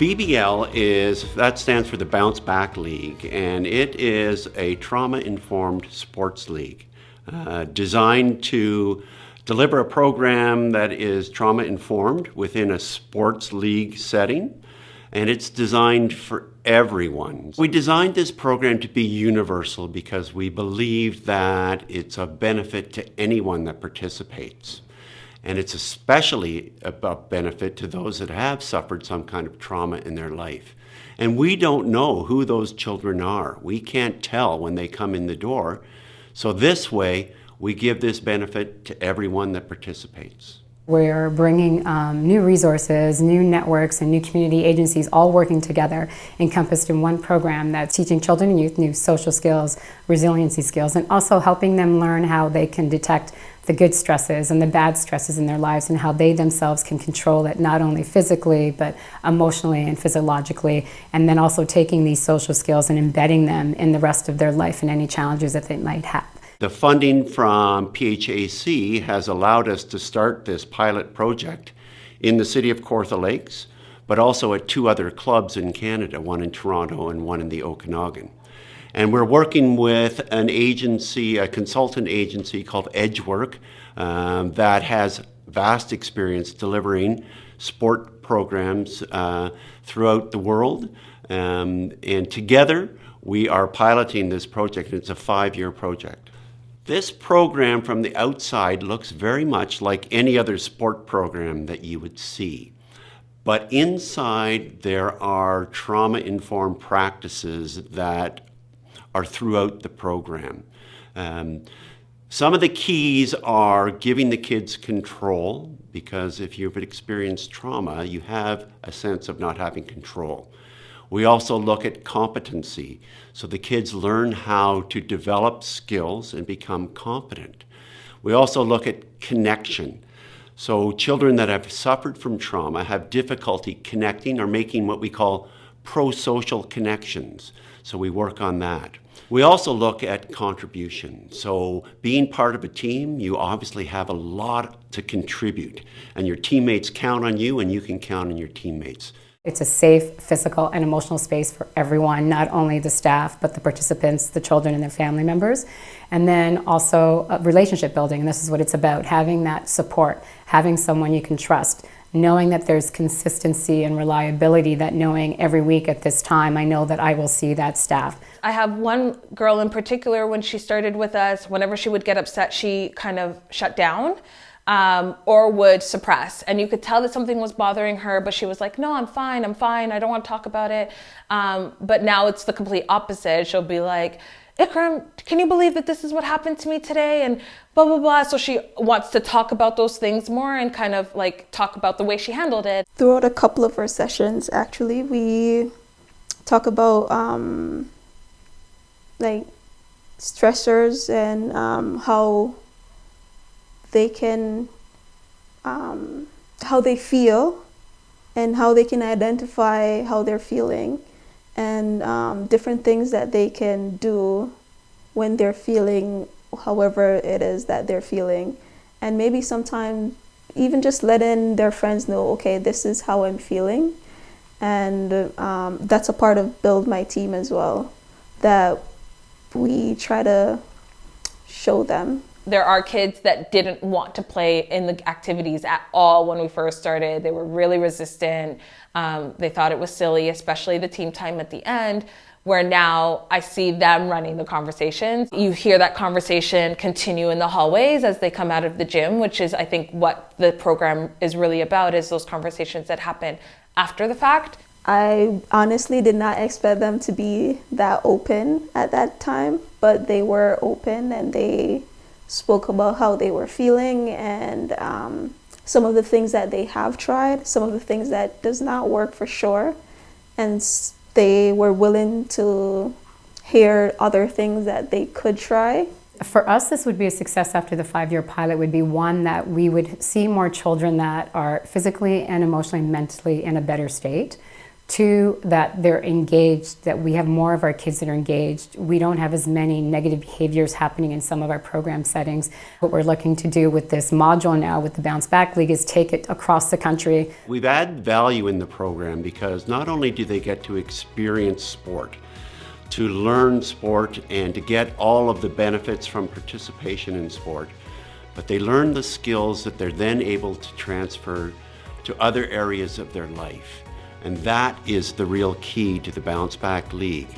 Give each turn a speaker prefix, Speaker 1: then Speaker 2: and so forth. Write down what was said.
Speaker 1: that stands for the Bounce Back League, and it is a trauma-informed sports league designed to deliver a program that is trauma-informed within a sports league setting, and it's designed for everyone. We designed this program to be universal because we believe that it's of benefit to anyone that participates. And it's especially about benefit to those that have suffered some kind of trauma in their life. And we don't know who those children are. We can't tell when they come in the door. So this way, we give this benefit to everyone that participates.
Speaker 2: We're bringing new resources, new networks, and new community agencies all working together, encompassed in one program that's teaching children and youth new social skills, resiliency skills, and also helping them learn how they can detect the good stresses and the bad stresses in their lives and how they themselves can control it, not only physically, but emotionally and physiologically, and then also taking these social skills and embedding them in the rest of their life and any challenges that they might have.
Speaker 1: The funding from PHAC has allowed us to start this pilot project in the city of Kawartha Lakes, but also at 2 other clubs in Canada, one in Toronto and one in the Okanagan. And we're working with an agency, a consultant agency called Edgework, that has vast experience delivering sport programs throughout the world. And together, we are piloting this project, and it's a 5-year project. This program from the outside looks very much like any other sport program that you would see. But inside, there are trauma-informed practices that are throughout the program. Some of the keys are giving the kids control, because if you've experienced trauma, you have a sense of not having control. We also look at competency, so the kids learn how to develop skills and become competent. We also look at connection. So children that have suffered from trauma have difficulty connecting or making what we call pro-social connections. So we work on that. We also look at contribution. So being part of a team, you obviously have a lot to contribute, and your teammates count on you and you can count on your teammates.
Speaker 2: It's a safe physical and emotional space for everyone, not only the staff, but the participants, the children and their family members. And then also relationship building, and this is what it's about, having that support, having someone you can trust, knowing that there's consistency and reliability, that knowing every week at this time, I know that I will see that staff.
Speaker 3: I have one girl in particular, when she started with us, whenever she would get upset, she kind of shut down. Or would suppress, and you could tell that something was bothering her, but she was like, no, I'm fine, I don't want to talk about it. But now it's the complete opposite. She'll be like, Ikram, can you believe that this is what happened to me today, and blah blah blah. So she wants to talk about those things more and kind of like talk about the way she handled it.
Speaker 4: Throughout a couple of our sessions, actually, we talk about like stressors and how they can, how they feel and how they can identify how they're feeling, and different things that they can do when they're feeling however it is that they're feeling. And maybe sometimes even just letting their friends know, okay, this is how I'm feeling. And that's a part of Build My Team as well, that we try to show them.
Speaker 3: There are kids that didn't want to play in the activities at all when we first started. They were really resistant. They thought it was silly, especially the team time at the end, where now I see them running the conversations. You hear that conversation continue in the hallways as they come out of the gym, which is, I think, what the program is really about, is those conversations that happen after the fact.
Speaker 4: I honestly did not expect them to be that open at that time, but they were open and they spoke about how they were feeling, and some of the things that they have tried, some of the things that does not work for sure, and they were willing to hear other things that they could try.
Speaker 2: For us, this would be a success after the 5-year pilot, would be one that we would see more children that are physically and emotionally, mentally in a better state, Two, that they're engaged, that we have more of our kids that are engaged. We don't have as many negative behaviors happening in some of our program settings. What we're looking to do with this module now with the Bounce Back League is take it across the country.
Speaker 1: We've added value in the program because not only do they get to experience sport, to learn sport and to get all of the benefits from participation in sport, but they learn the skills that they're then able to transfer to other areas of their life. And that is the real key to the Bounce Back League.